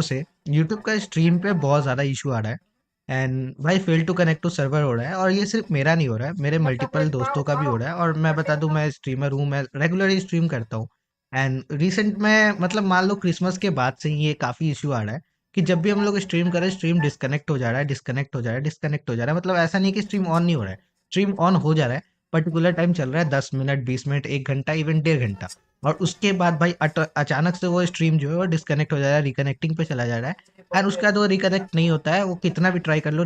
से यूट्यूब का स्ट्रीम पे बहुत ज़्यादा इशू आ रहा है एंड भाई fail to connect to server हो रहा है। और ये सिर्फ मेरा नहीं हो रहा है, मेरे मल्टीपल दोस्तों का भी हो रहा है। और मैं बता दूं, मैं स्ट्रीमर हूँ, मैं रेगुलरली स्ट्रीम करता हूँ। एंड रिसेंट में मतलब मान लो क्रिसमस के बाद से ही ये काफ़ी इशू आ रहा है कि जब भी हम लोग स्ट्रीम करें स्ट्रीम डिस्कनेक्ट हो जा रहा है, डिस्कनेक्ट हो जा रहा है, डिस्कनेक्ट हो जा रहा है। मतलब ऐसा नहीं कि स्ट्रीम ऑन नहीं हो रहा है, स्ट्रीम ऑन हो जा रहा है, पर्टिकुलर टाइम चल रहा है, 10 मिनट, 20 मिनट, 1 घंटा, इवन 1.5 घंटा। और उसके बाद भाई अचानक से वो स्ट्रीम जो है वो डिस्कनेक्ट हो जा रहा है, रिकनेक्टिंग पे चला जा रहा है। और उसके बाद वो रिकनेक्ट नहीं होता है, वो कितना भी ट्राई कर लो।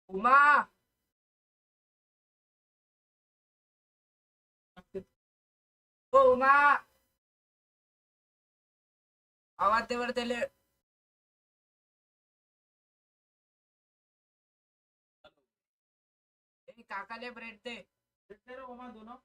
उमा ओ उमा आवाज दे बर त्याले काकाले ब्रेड दे रे उमा दोनों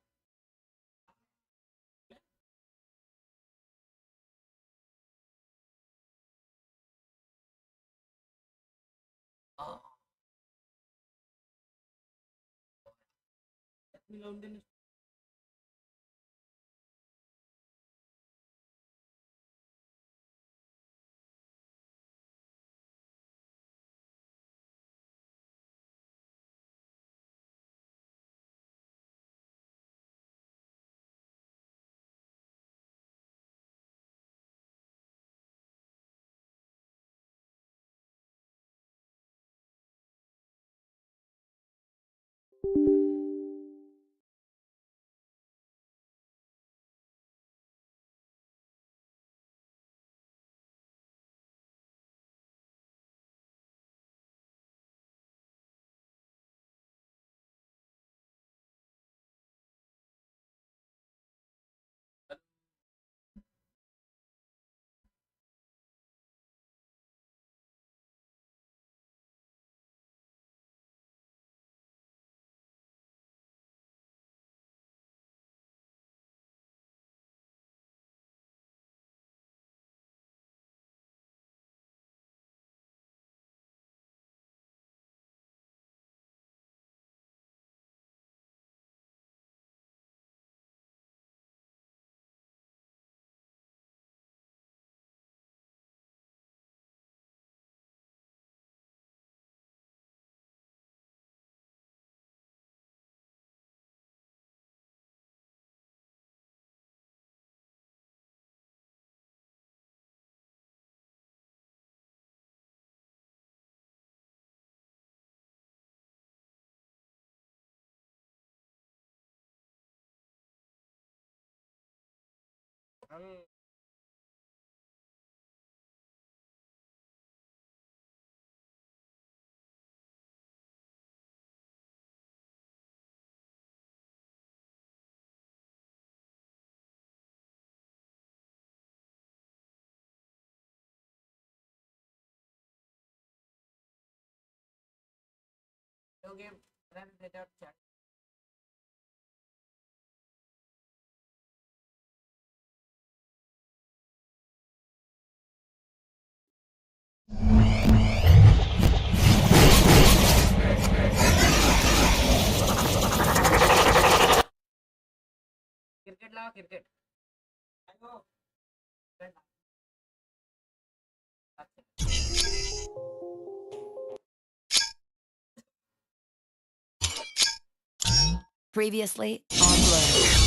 गेम त्याच्यावर chat cricket lava cricket Previously on Road.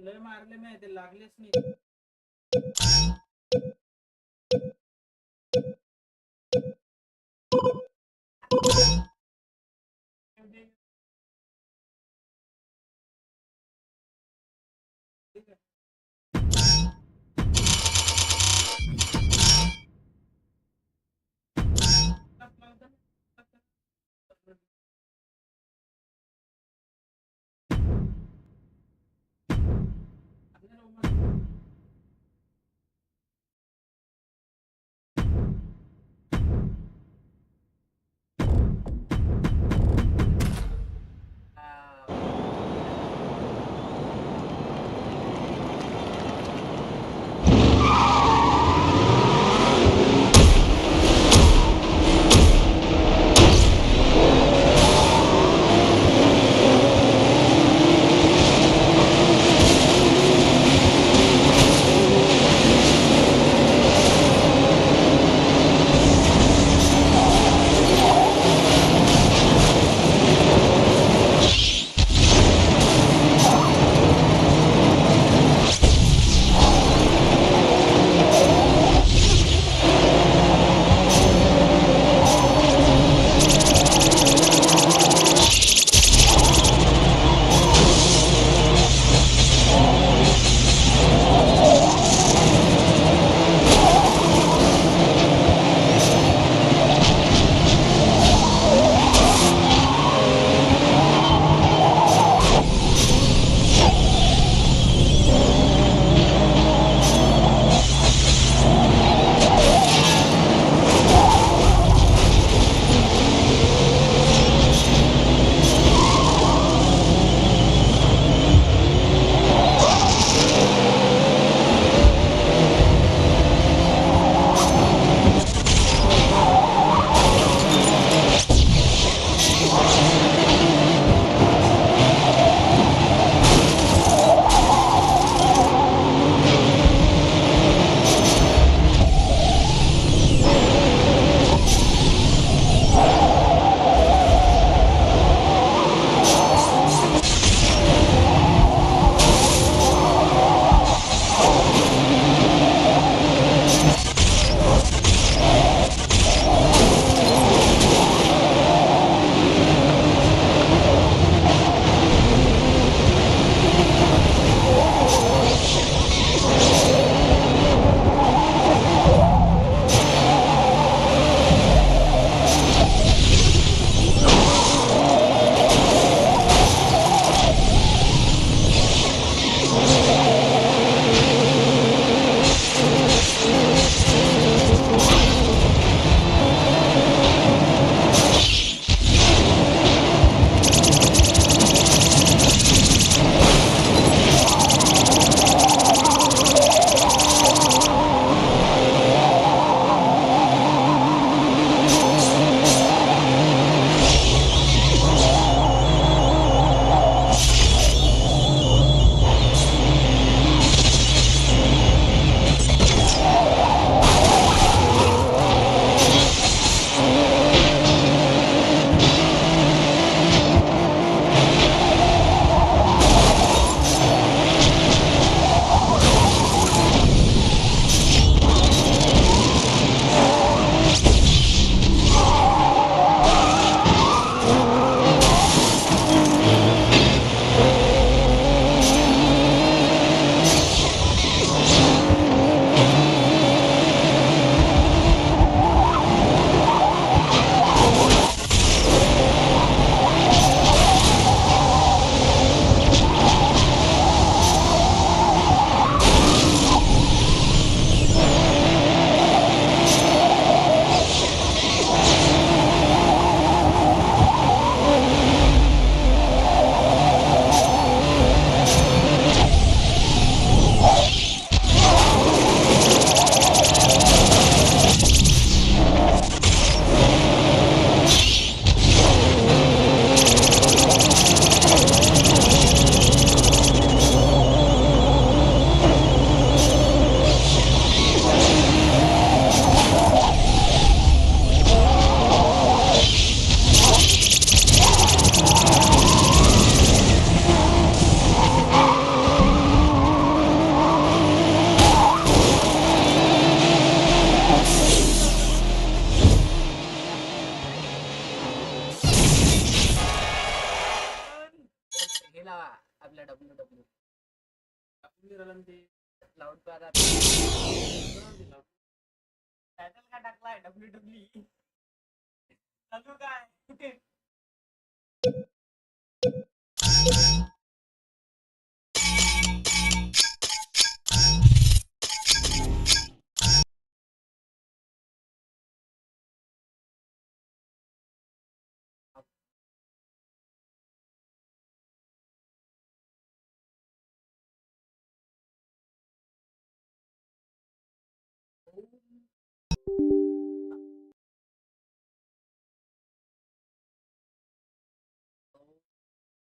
लय मारले मी ते लागलेच नाही. कौन सी लाउड पे आ रहा है कौन सी लाउड टाइटल का टकला है WWE चालू का है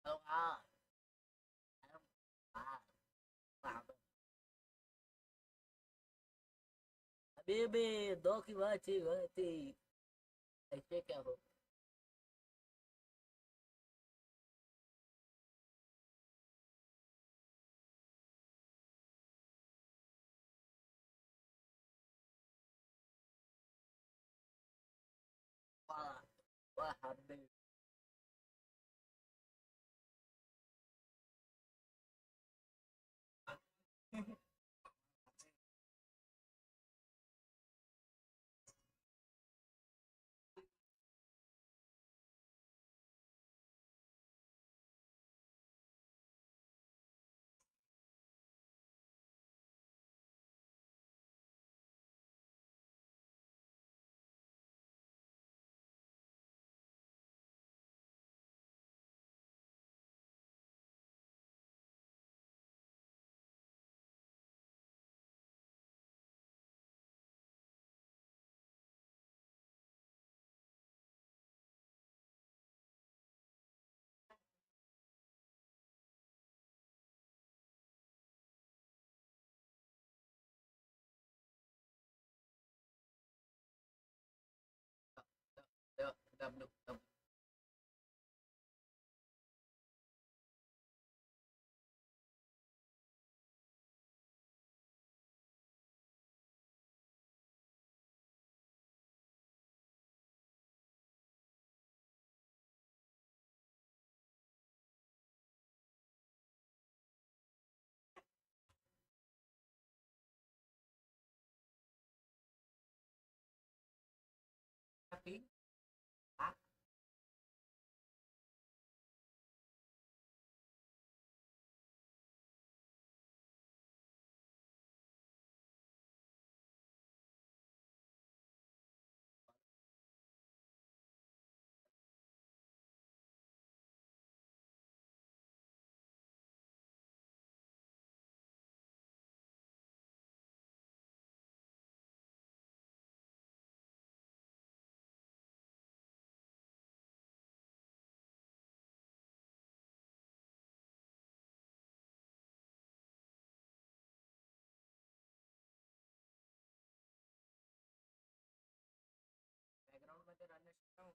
Hello, Habibi, doki bachi bachi. ऐसे क्या हो वाह वाह हबीबी W happy बैकग्राउंड में तो रन करता हूँ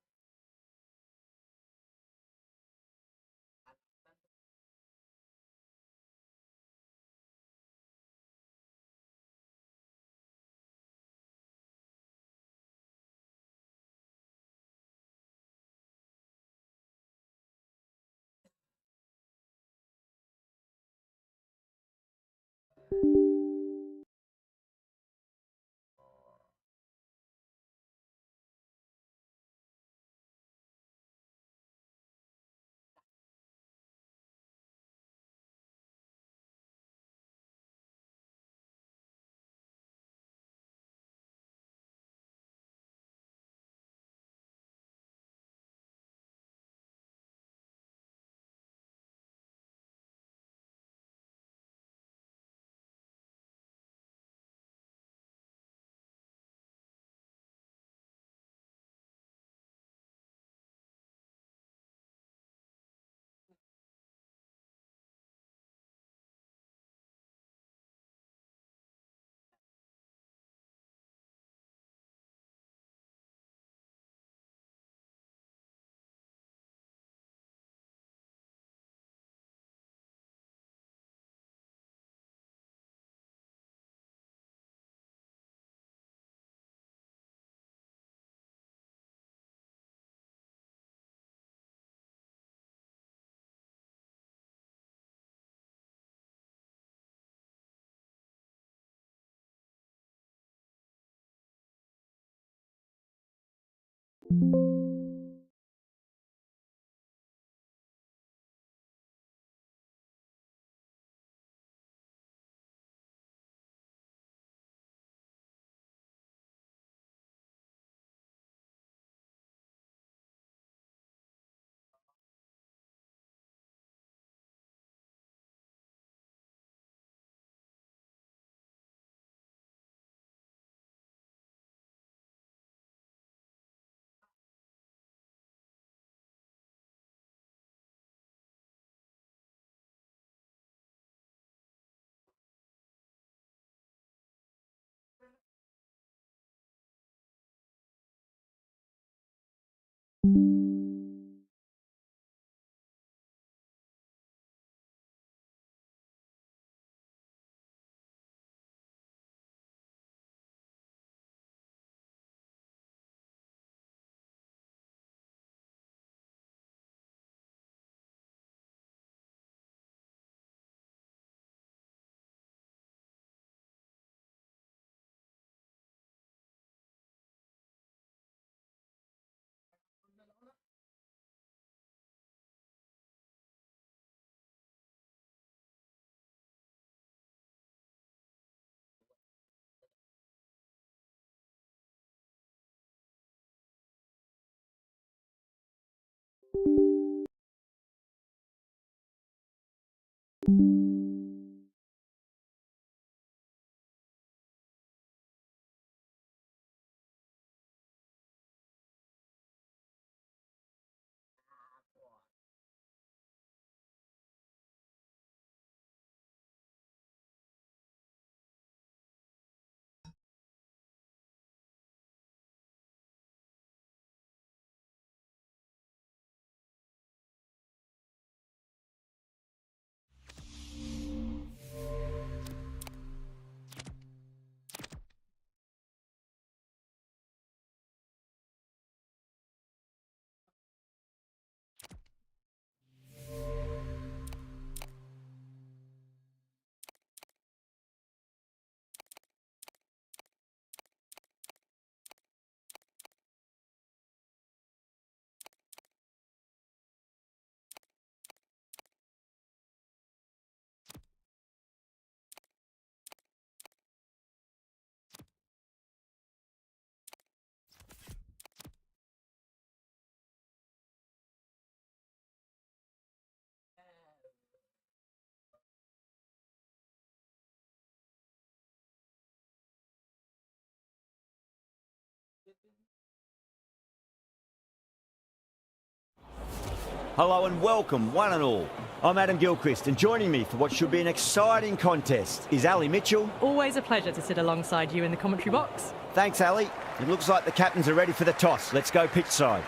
Hello and welcome, one and all. I'm Adam Gilchrist, and joining me for what should be an exciting contest is Ali Mitchell. Always a pleasure to sit alongside you in the commentary box. Thanks, Ali. It looks like the captains are ready for the toss. Let's go pitch side.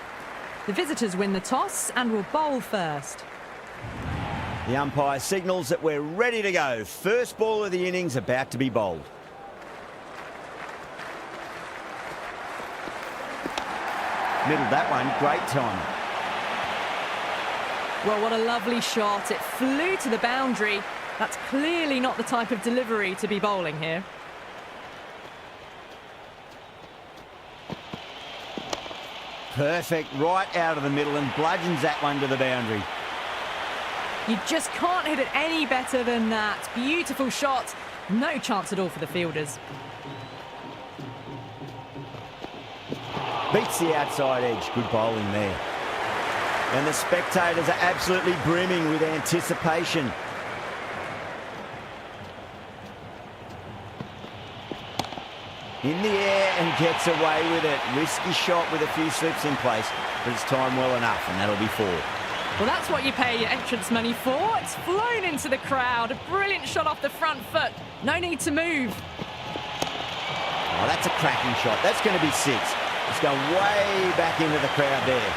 The visitors win the toss and will bowl first. The umpire signals that we're ready to go. First ball of the innings about to be bowled. Middled that one, great time. Well, what a lovely shot. It flew to the boundary. That's clearly not the type of delivery to be bowling here. Perfect, right out of the middle and bludgeons that one to the boundary. You just can't hit it any better than that. Beautiful shot. No chance at all for the fielders. Beats the outside edge. Good bowling there. And the spectators are absolutely brimming with anticipation. In the air and gets away with it. Risky shot with a few slips in place, but it's timed well enough, and that'll be 4. Well, that's what you pay your entrance money for. It's flown into the crowd. A brilliant shot off the front foot. No need to move. Oh, that's a cracking shot. That's going to be 6. It's going way back into the crowd there.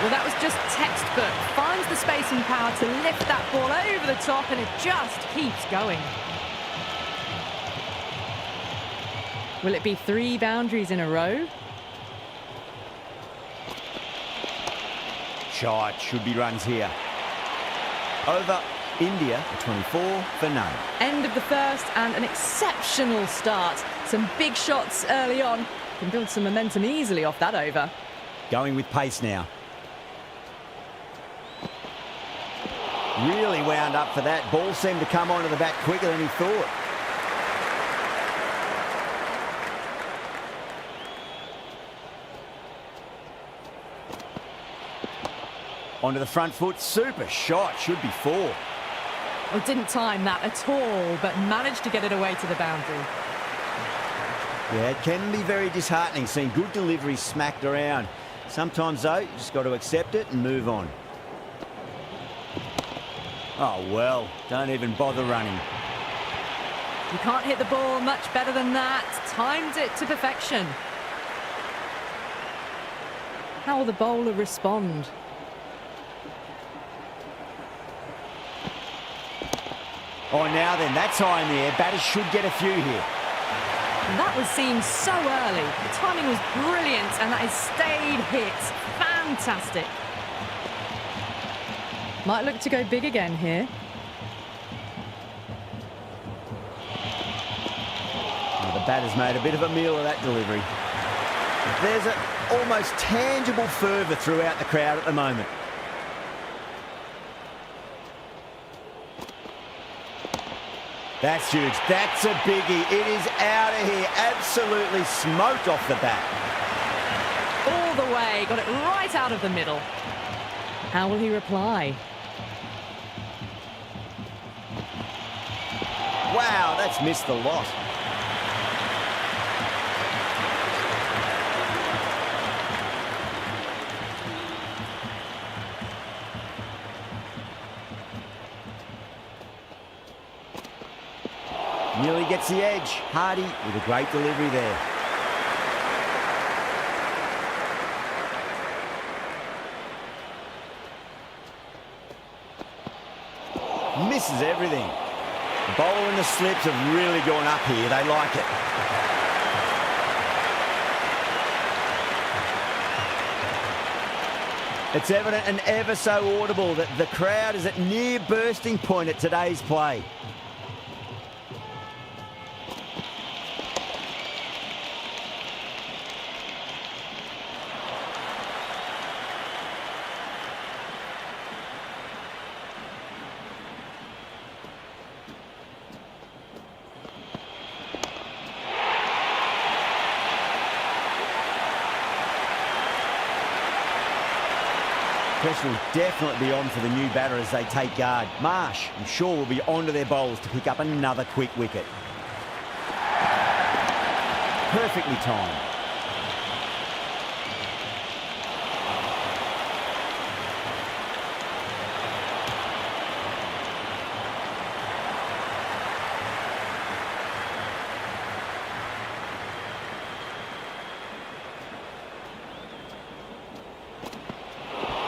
Well, that was just textbook. Finds the space and power to lift that ball over the top, and it just keeps going. Will it be 3 boundaries in a row? Shot, should be runs here. Over India, a 24 for none. End of the first and an exceptional start. Some big shots early on. Can build some momentum easily off that over. Going with pace now. Really wound up for that. Ball seemed to come onto the bat quicker than he thought. Onto the front foot. Super shot. Should be 4. Well, didn't time that at all, but managed to get it away to the boundary. Yeah, it can be very disheartening seeing good deliveries smacked around. Sometimes, though, you just got to accept it and move on. Oh, well, don't even bother running. You can't hit the ball much better than that. Timed it to perfection. How will the bowler respond? Oh, now then, that's high in the air. Batters should get a few here. And that was seen so early. The timing was brilliant, and that has stayed hit. Fantastic. Might look to go big again here. Well, the batter's made a bit of a meal of that delivery. There's an almost tangible fervour throughout the crowd at the moment. That's huge. That's a biggie. It is out of here. Absolutely smoked off the bat. All the way. Got it right out of the middle. How will he reply? Wow, that's missed the lot. Nearly gets the edge. Hardy with a great delivery there. Misses everything. The bowler and the slips have really gone up here. They like it. It's evident and ever so audible that the crowd is at near bursting point at today's play. Pressure will definitely be on for the new batter as they take guard. Marsh, I'm sure, will be on to their bowlers to pick up another quick wicket. Perfectly timed.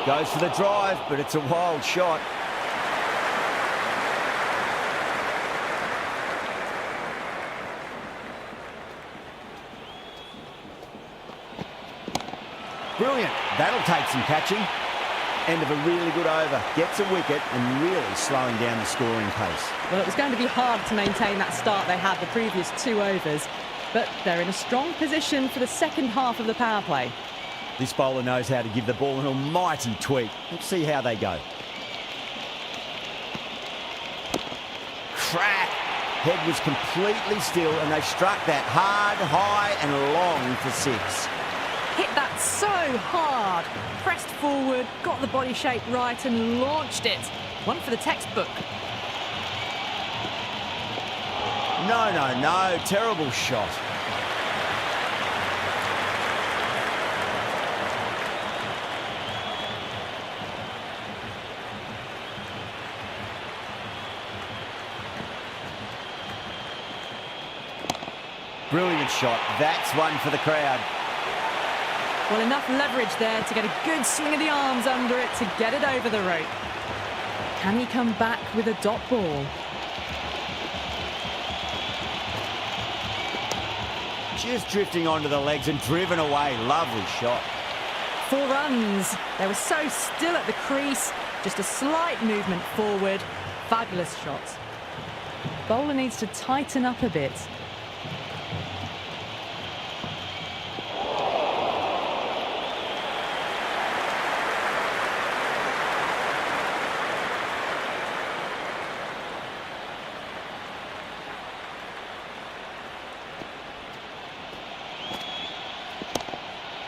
Goes for the drive, but it's a wild shot. Brilliant. That'll take some catching. End of a really good over. Gets a wicket and really slowing down the scoring pace. Well, it was going to be hard to maintain that start they had the previous 2 overs, but they're in a strong position for the second half of the power play. This bowler knows how to give the ball an almighty tweak. Let's see how they go. Crack! Head was completely still and they struck that hard, high and long for 6. Hit that so hard. Pressed forward, got the body shape right and launched it. One for the textbook. No. Terrible shot. Brilliant shot. That's one for the crowd. Well, enough leverage there to get a good swing of the arms under it to get it over the rope. Can he come back with a dot ball? Just drifting onto the legs and driven away. Lovely shot. 4 runs. They were so still at the crease. Just a slight movement forward. Fabulous shot. Bowler needs to tighten up a bit.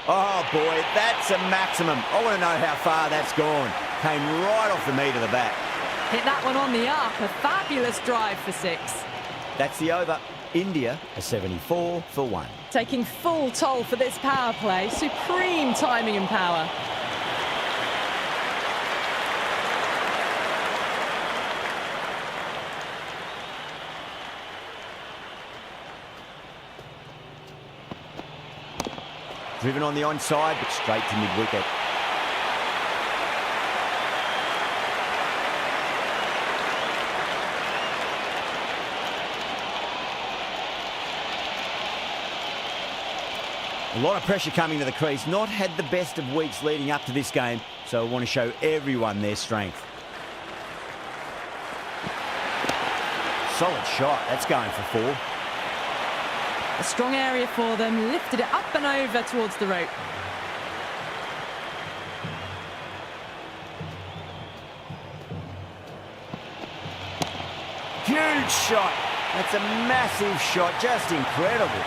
Oh, boy, that's a maximum. I want to know how far that's gone. Came right off the meat of the bat. Hit that one on the up. A fabulous drive for 6. That's the over. India, a 74 for 1. Taking full toll for this power play. Supreme timing and power. Driven on the onside, but straight to mid-wicket. A lot of pressure coming to the crease. Not had the best of weeks leading up to this game, so I want to show everyone their strength. Solid shot. That's going for 4. A strong area for them. Lifted it up and over towards the rope. Huge shot. That's a massive shot. Just incredible.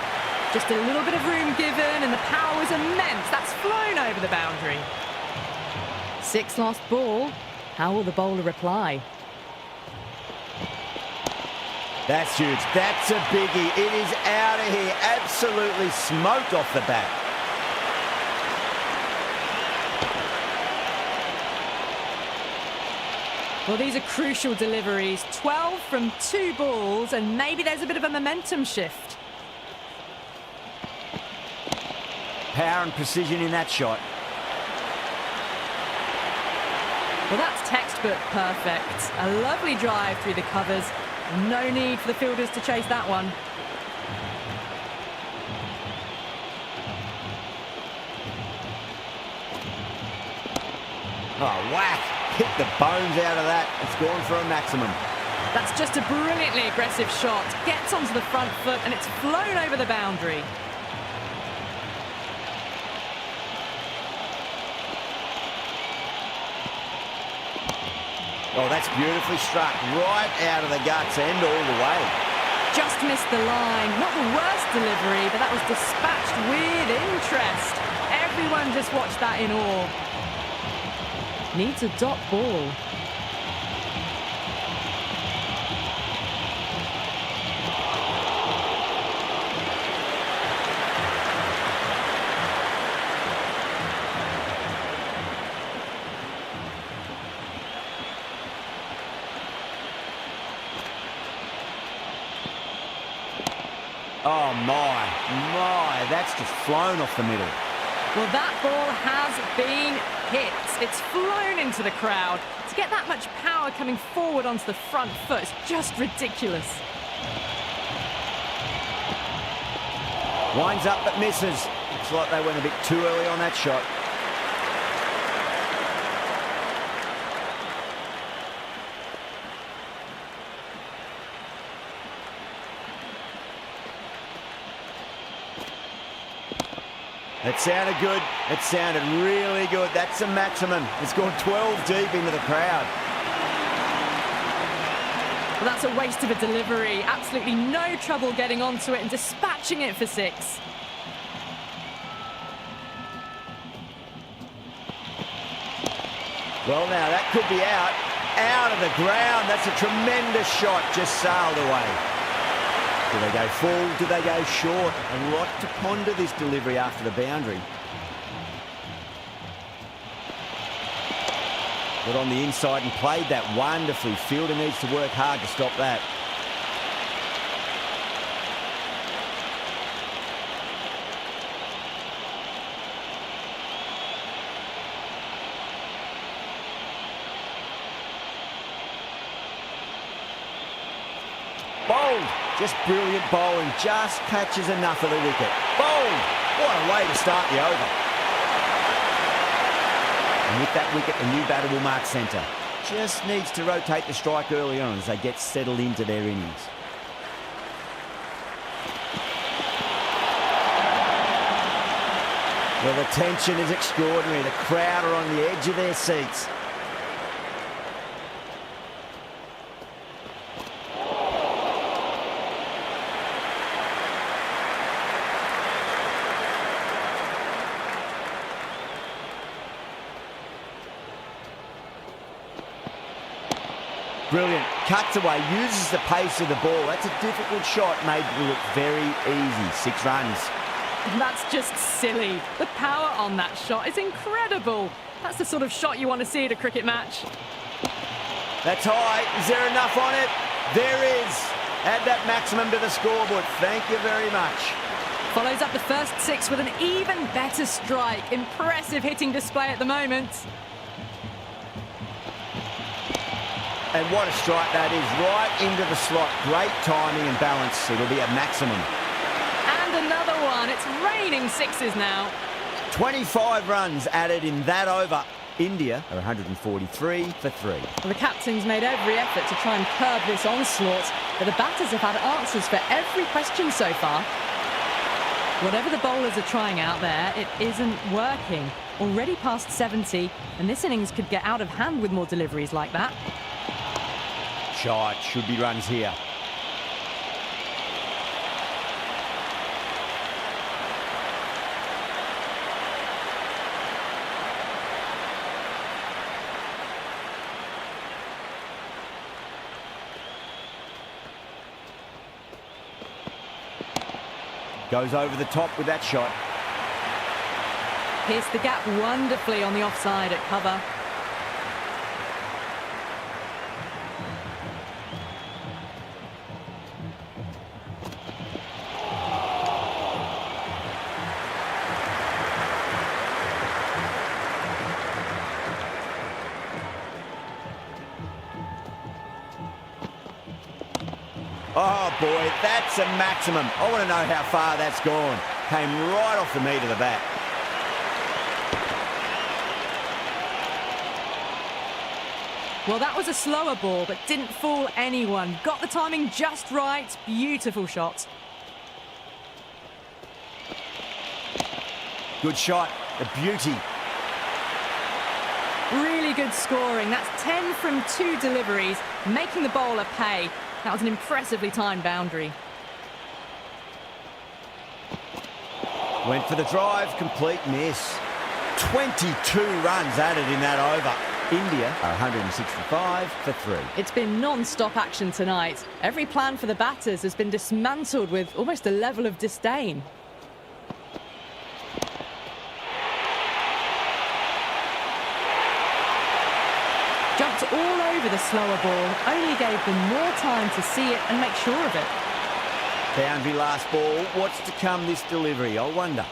Just a little bit of room given and the power was immense. That's flown over the boundary. 6 last ball. How will the bowler reply? That's huge. That's a biggie. It is out of here. Absolutely smoked off the bat. Well, these are crucial deliveries. 12 from 2 balls, and maybe there's a bit of a momentum shift. Power and precision in that shot. Well, that's textbook perfect. A lovely drive through the covers. No need for the fielders to chase that one. Oh, whack. Hit the bones out of that. It's gone for a maximum. That's just a brilliantly aggressive shot. Gets onto the front foot and it's flown over the boundary. Oh, that's beautifully struck. Right out of the guts end all the way. Just missed the line. Not the worst delivery, but that was dispatched with interest. Everyone just watched that in awe. Needs a dot ball. Oh, my, that's just flown off the middle. Well, that ball has been hit. It's flown into the crowd. To get that much power coming forward onto the front foot is just ridiculous. Winds up but misses. Looks like they went a bit too early on that shot. It sounded good. It sounded really good. That's a maximum. It's gone 12 deep into the crowd. Well, that's a waste of a delivery. Absolutely no trouble getting onto it and dispatching it for 6. Well, now, that could be out. Out of the ground. That's a tremendous shot. Just sailed away. Do they go full? Do they go short? A lot to ponder this delivery after the boundary. Got on the inside and played that wonderfully. Fielder needs to work hard to stop that. Bowled. Just brilliant bowling. Just catches enough of the wicket. Bowled. What a way to start the over. And with that wicket, the new batter will mark centre. Just needs to rotate the strike early on as they get settled into their innings. Well, the tension is extraordinary. The crowd are on the edge of their seats. Brilliant. Cuts away, uses the pace of the ball. That's a difficult shot, made to look very easy. 6 runs. That's just silly. The power on that shot is incredible. That's the sort of shot you want to see at a cricket match. That's high. Is there enough on it? There is. Add that maximum to the scoreboard. Thank you very much. Follows up the first 6 with an even better strike. Impressive hitting display at the moment. And what a strike that is. Right into the slot. Great timing and balance. It'll be a maximum. And another one. It's raining 6s now. 25 runs added in that over. India are 143 for 3. Well, the captain's made every effort to try and curb this onslaught, but the batters have had answers for every question so far. Whatever the bowlers are trying out there, it isn't working. Already past 70, and this innings could get out of hand with more deliveries like that. Shot. Should be runs here. Goes over the top with that shot. Pierced the gap wonderfully on the offside at cover. Oh, boy, that's a maximum. I want to know how far that's gone. Came right off the meat of the bat. Well, that was a slower ball, but didn't fool anyone. Got the timing just right. Beautiful shot. Good shot. A beauty. Really good scoring. That's 10 from 2 deliveries, making the bowler pay. That was an impressively timed boundary. Went for the drive, complete miss. 22 runs added in that over. India are 165 for 3. It's been non-stop action tonight. Every plan for the batters has been dismantled with almost a level of disdain. Jumped all over the slower ball, only gave them more time to see it and make sure of it. Boundary last ball. What's to come this delivery, I wonder.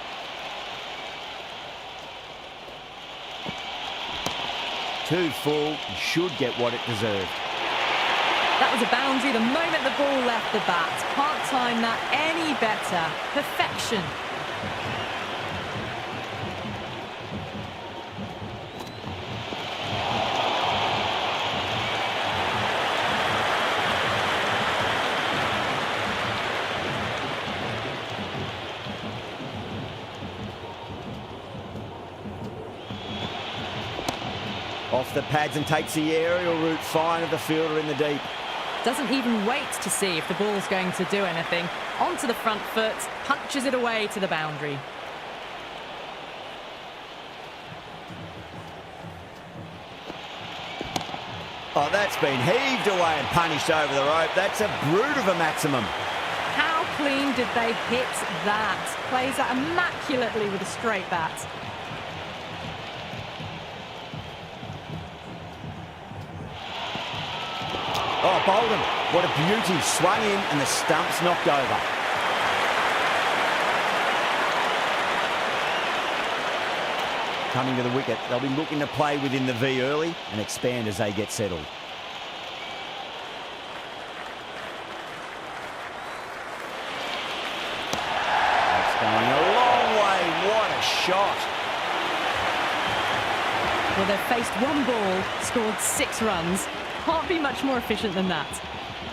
Too full. He should get what it deserved. That was a boundary the moment the ball left the bat. Can't time that any better. Perfection. Off the pads and takes the aerial route fine of the fielder in the deep. Doesn't even wait to see if the ball's going to do anything. Onto the front foot, punches it away to the boundary. Oh, that's been heaved away and punished over the rope. That's a brute of a maximum. How clean did they hit that? Plays that immaculately with a straight bat. Oh, Bolden, what a beauty. Swung in and the stump's knocked over. Coming to the wicket, they'll be looking to play within the V early and expand as they get settled. That's going a long way. What a shot. Well, they've faced one ball, scored 6 runs. Can't be much more efficient than that.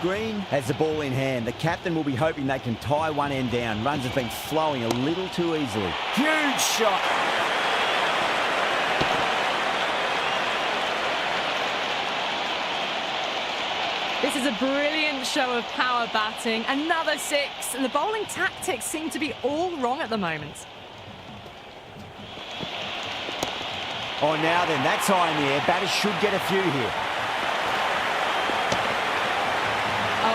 Green has the ball in hand. The captain will be hoping they can tie one end down. Runs have been flowing a little too easily. Huge shot. This is a brilliant show of power batting. Another 6, and the bowling tactics seem to be all wrong at the moment. Oh, now then, that's high in the air. Batters should get a few here.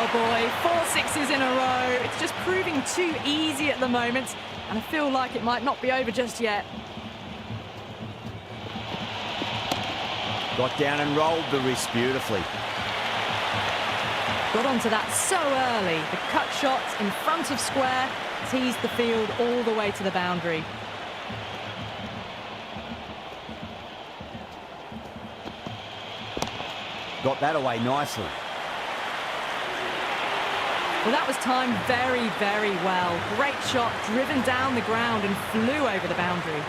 Oh boy, 4 sixes in a row. It's just proving too easy at the moment, and I feel like it might not be over just yet. Got down and rolled the wrist beautifully. Got onto that so early. The cut shot in front of square teased the field all the way to the boundary. Got that away nicely. Well, that was timed very, very well. Great shot, driven down the ground and flew over the boundary.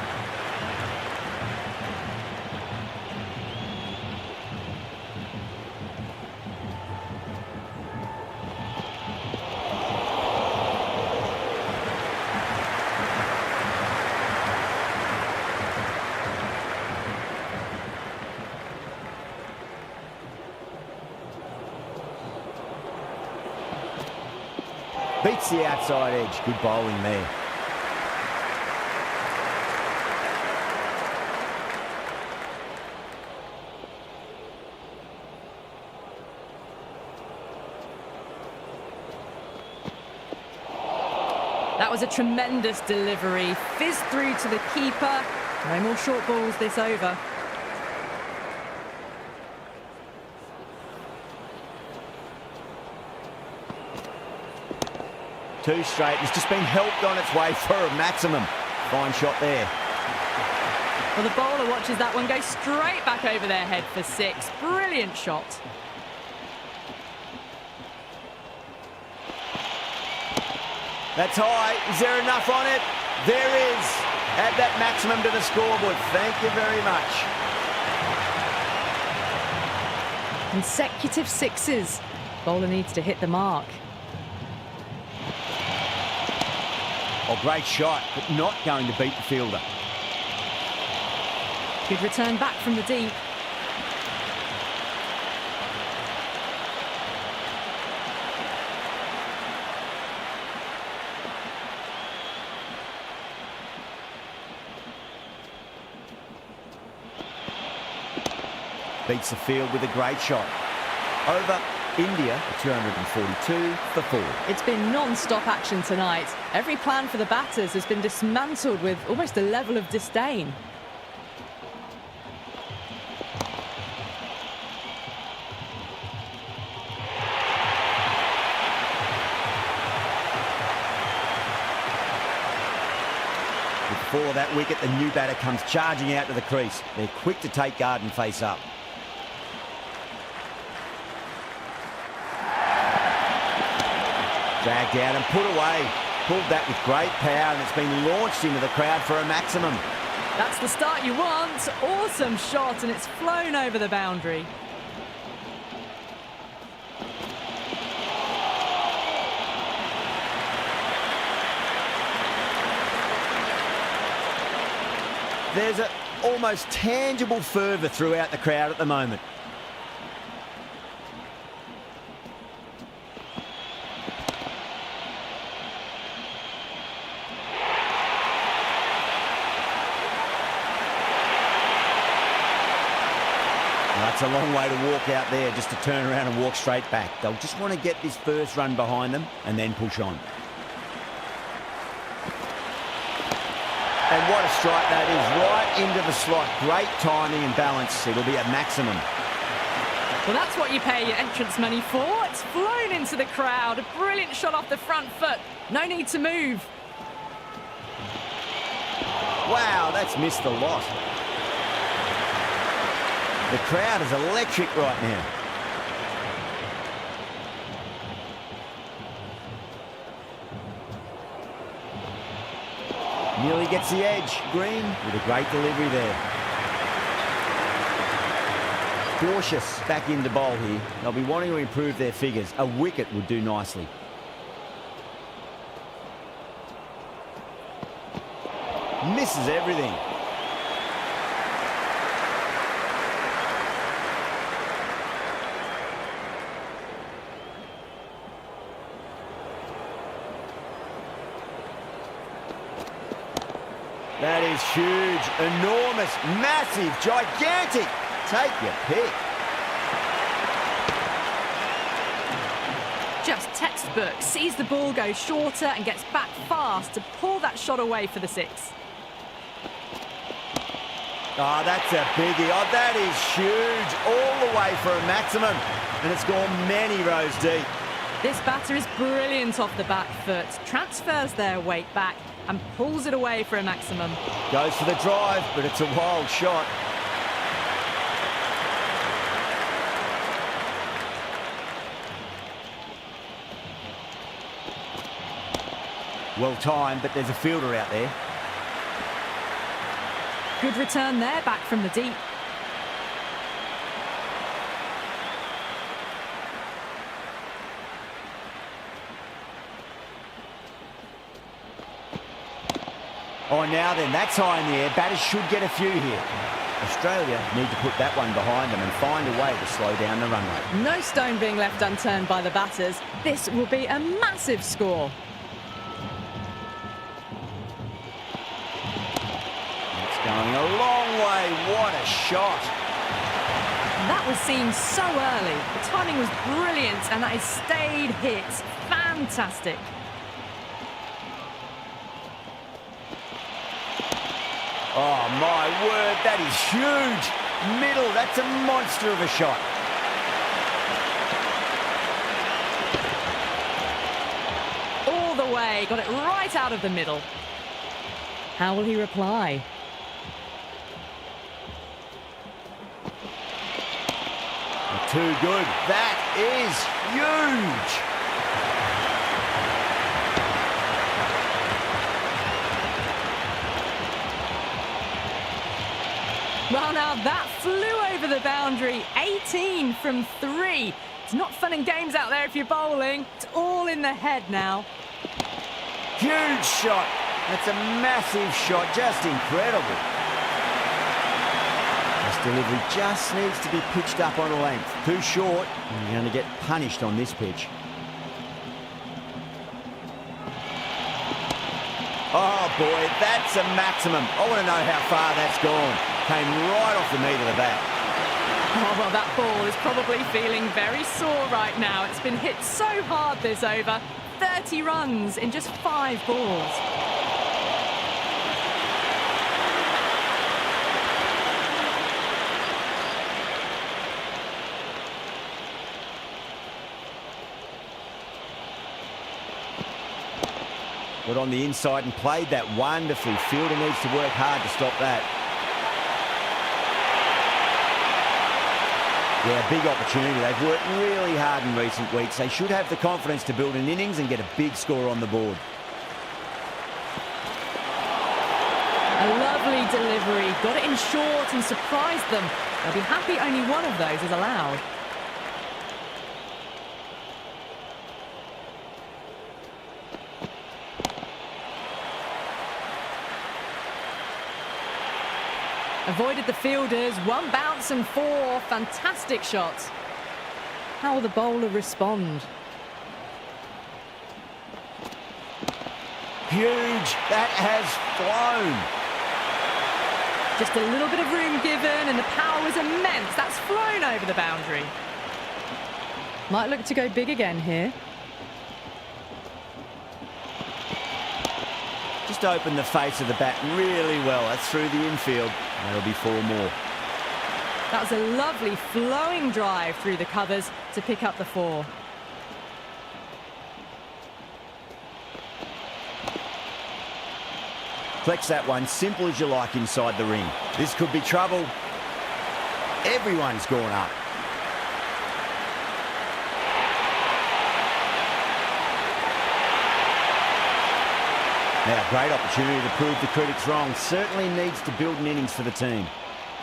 Beats the outside edge. Good bowling there. That was a tremendous delivery. Fizzed through to the keeper. No more short balls this over. Two straight. It's just been helped on its way for a maximum. Fine shot there. Well, the bowler watches that one go straight back over their head for 6. Brilliant shot. That's high. Is there enough on it? There is. Add that maximum to the scoreboard. Thank you very much. Consecutive 6s. Bowler needs to hit the mark. Oh, great shot, but not going to beat the fielder. Good return back from the deep. Beats the field with a great shot. Over India, 242 for 4. It's been non-stop action tonight. Every plan for the batters has been dismantled with almost a level of disdain. Before that wicket, the new batter comes charging out to the crease. They're quick to take guard and face up. Dragged out and put away. Pulled that with great power, and it's been launched into the crowd for a maximum. That's the start you want. Awesome shot, and it's flown over the boundary. There's an almost tangible fervour throughout the crowd at the moment. That's a long way to walk out there just to turn around and walk straight back. They'll just want to get this first run behind them and then push on. And what a strike that is, right into the slot. Great timing and balance. It'll be a maximum. Well, that's what you pay your entrance money for. It's flown into the crowd. A brilliant shot off the front foot. No need to move. Wow, that's missed a lot. The crowd is electric right now. Nearly gets the edge. Green with a great delivery there. Cautious back into bowl here. They'll be wanting to improve their figures. A wicket would do nicely. Misses everything. That is huge, enormous, massive, gigantic. Take your pick. textbook. Sees the ball go shorter and gets back fast to pull that shot away for the 6. Oh, that's a biggie. Oh, that is huge. All the way for a maximum. And it's gone many rows deep. This batter is brilliant off the back foot. Transfers their weight back and pulls it away for a maximum. Goes for the drive, but it's a wild shot. Well timed, but there's a fielder out there. Good return there, back from the deep. Oh, now then, that's high in the air. Batters should get a few here. Australia need to put that one behind them and find a way to slow down the run rate. No stone being left unturned by the batters. This will be a massive score. It's going a long way. What a shot. That was seen so early. The timing was brilliant and that is stayed hit. Fantastic. Oh, my word, that is huge. Middle, that's a monster of a shot. All the way, got it right out of the middle. How will he reply? Too good. That is huge. Well, now that flew over the boundary. 18 from 3. It's not fun and games out there if you're bowling. It's all in the head now. Huge shot. That's a massive shot. Just incredible. This delivery just needs to be pitched up on a length. Too short, and you're going to get punished on this pitch. Oh, boy, that's a maximum. I want to know how far that's gone. Came right off the meat of the bat. Oh, well, that ball is probably feeling very sore right now. It's been hit so hard this over. 30 runs in just 5 balls. Got on the inside and played that wonderfully. Fielder needs to work hard to stop that. Yeah, big opportunity. They've worked really hard in recent weeks. They should have the confidence to build an innings and get a big score on the board. A lovely delivery. Got it in short and surprised them. They'll be happy only one of those is allowed. Avoided the fielders, 1 bounce and 4. Fantastic shots. How will the bowler respond? Huge. That has flown. Just a little bit of room given and the power was immense. That's flown over the boundary. Might look to go big again here. Just opened the face of the bat really well. That's through the infield. That'll be 4 more. That was a lovely flowing drive through the covers to pick up the 4. Flex that one, simple as you like inside the ring. This could be trouble. Everyone's gone up. Now, great opportunity to prove the critics wrong. Certainly needs to build an innings for the team.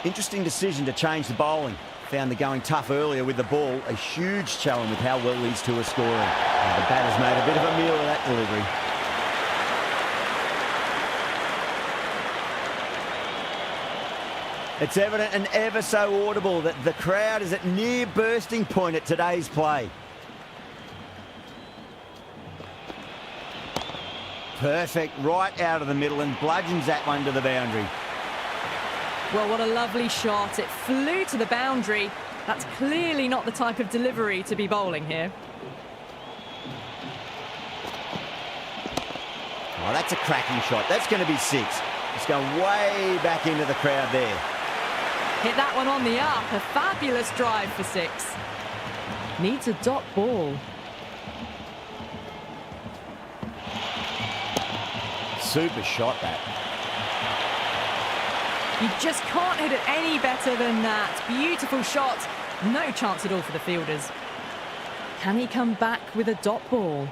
Interesting decision to change the bowling. Found the going tough earlier with the ball. A huge challenge with how well these two are scoring. And the batter's made a bit of a meal of that delivery. It's evident and ever so audible that the crowd is at near bursting point at today's play. Perfect, right out of the middle and bludgeons that one to the boundary. Well, what a lovely shot. It flew to the boundary. That's clearly not the type of delivery to be bowling here. Oh, that's a cracking shot. That's going to be 6. It's going way back into the crowd there. Hit that one on the up. A fabulous drive for 6. Needs a dot ball. Super shot, that. You just can't hit it any better than that. Beautiful shot. No chance at all for the fielders. Can he come back with a dot ball?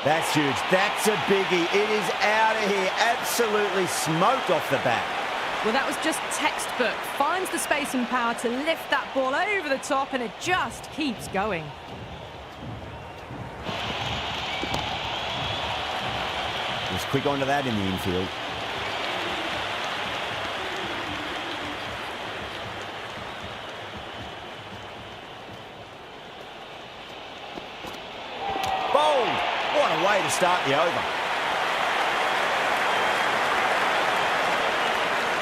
That's huge. That's a biggie. It is out of here. Absolutely smoked off the bat. Well, that was just textbook. Finds the space and power to lift that ball over the top, and it just keeps going. Was quick onto that in the infield. Bowled. What a way to start the over.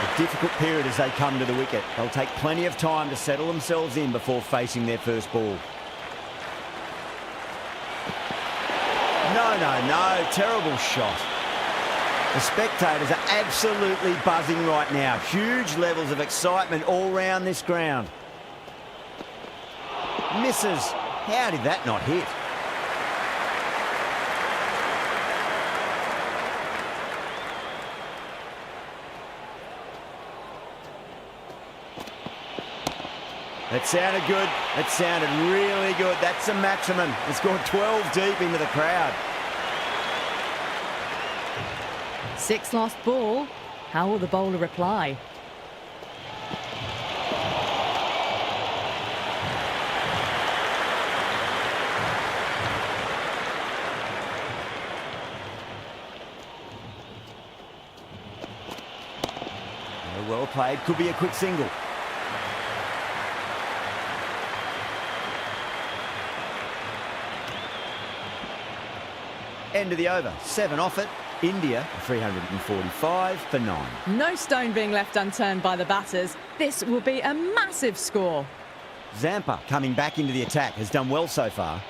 A difficult period as they come to the wicket. They'll take plenty of time to settle themselves in before facing their first ball. No. Terrible shot. The spectators are absolutely buzzing right now. Huge levels of excitement all round this ground. Misses. How did that not hit? That sounded good. That sounded really good. That's a maximum. It's gone 12 deep into the crowd. 6 lost ball. How will the bowler reply? Well played. Could be a quick single. End of the over. 7 off it. India 345 for 9. No stone being left unturned by the batters. This will be a massive score. Zampa coming back into the attack has done well so far.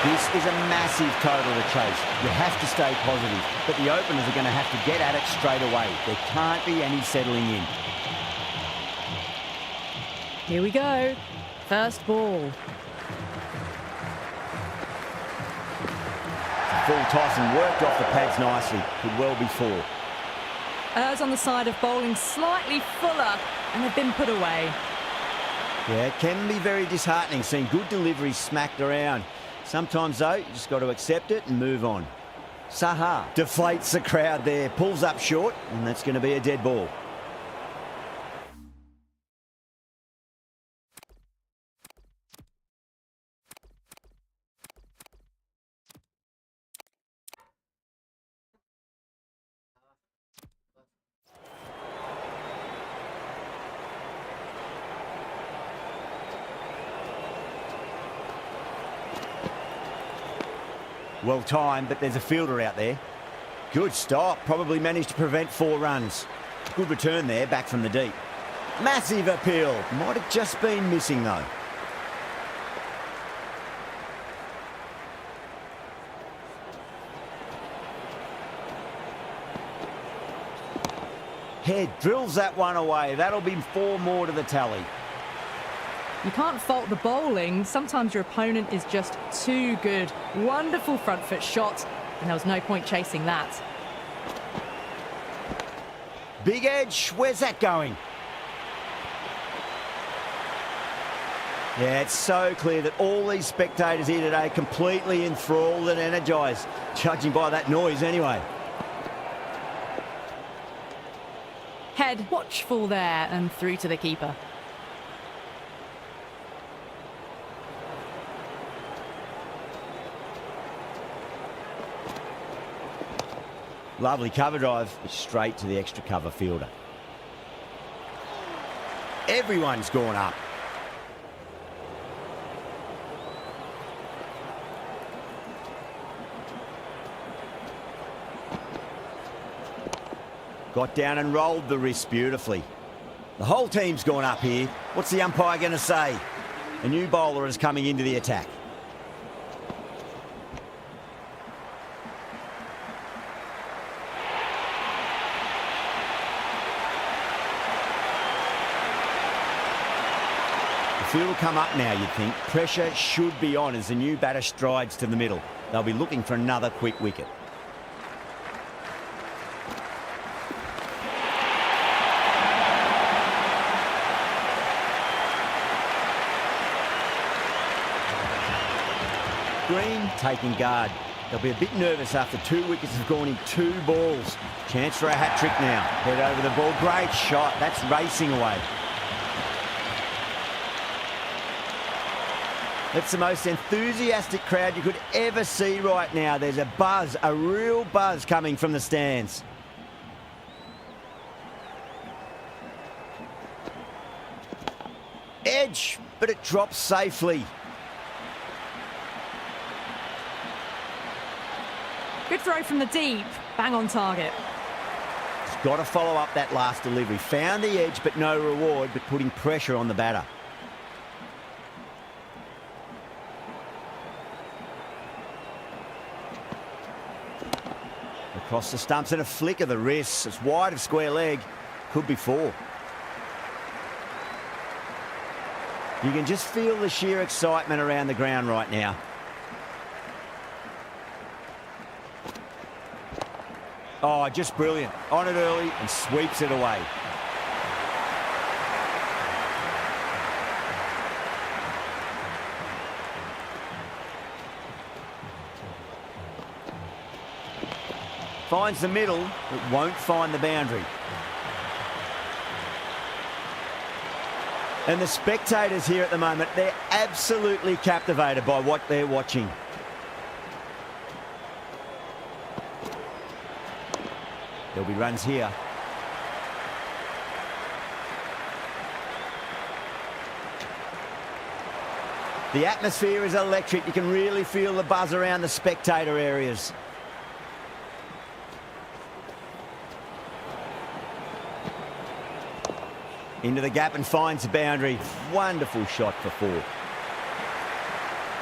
This is a massive total to chase. You have to stay positive, but the openers are going to have to get at it straight away. There can't be any settling in. Here we go. First ball. Full toss and worked off the pads nicely. Could well be 4. Errs on the side of bowling slightly fuller, and they've been put away. Yeah, it can be very disheartening seeing good deliveries smacked around. Sometimes, though, you just got to accept it and move on. Saha deflates the crowd there, pulls up short, and that's going to be a dead ball. Well timed, but there's a fielder out there. Good stop, probably managed to prevent 4 runs. Good return there, back from the deep. Massive appeal, might have just been missing though. Head drills that one away. That'll be 4 more to the tally. You can't fault the bowling. Sometimes your opponent is just too good. Wonderful front foot shot, and there was no point chasing that. Big edge, where's that going? Yeah, it's so clear that all these spectators here today completely enthralled and energised, judging by that noise anyway. Head watchful there and through to the keeper. Lovely cover drive, straight to the extra cover fielder. Everyone's gone up. Got down and rolled the wrist beautifully. The whole team's gone up here. What's the umpire going to say? A new bowler is coming into the attack. The field will come up now, you'd think. Pressure should be on as the new batter strides to the middle. They'll be looking for another quick wicket. Green taking guard. They'll be a bit nervous after 2 wickets have gone in 2 balls. Chance for a hat-trick now. Head over the ball. Great shot. That's racing away. It's the most enthusiastic crowd you could ever see right now. There's a buzz, a real buzz coming from the stands. Edge, but it drops safely. Good throw from the deep. Bang on target. He's got to follow up that last delivery. Found the edge, but no reward, but putting pressure on the batter. Across the stumps and a flick of the wrist. It's wide of square leg. Could be 4. You can just feel the sheer excitement around the ground right now. Oh, just brilliant. On it early and sweeps it away. Finds the middle, but won't find the boundary. And the spectators here at the moment, they're absolutely captivated by what they're watching. There'll be runs here. The atmosphere is electric. You can really feel the buzz around the spectator areas. Into the gap and finds the boundary. Wonderful shot for 4.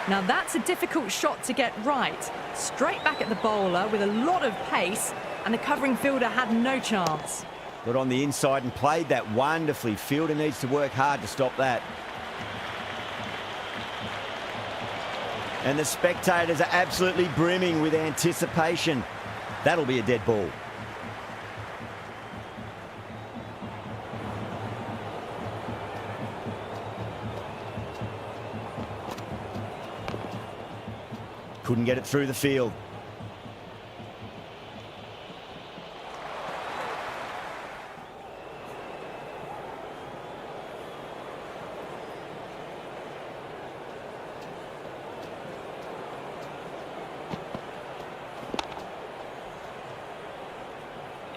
Now that's a difficult shot to get right. Straight back at the bowler with a lot of pace, and the covering fielder had no chance. Got on the inside and played that wonderfully. Fielder needs to work hard to stop that. And the spectators are absolutely brimming with anticipation. That'll be a dead ball. Couldn't get it through the field.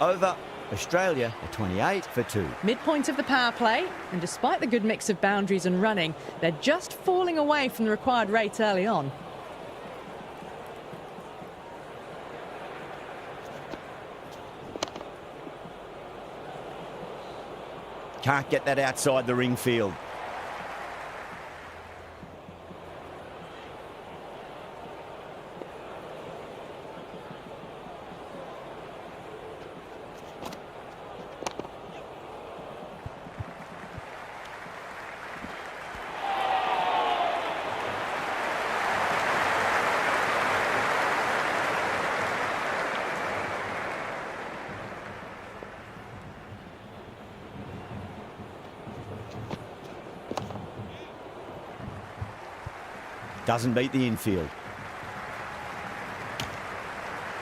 Over. Australia are 28 for 2. Midpoint of the power play, and despite the good mix of boundaries and running, they're just falling away from the required rate early on. Can't get that outside the ring field. Doesn't beat the infield.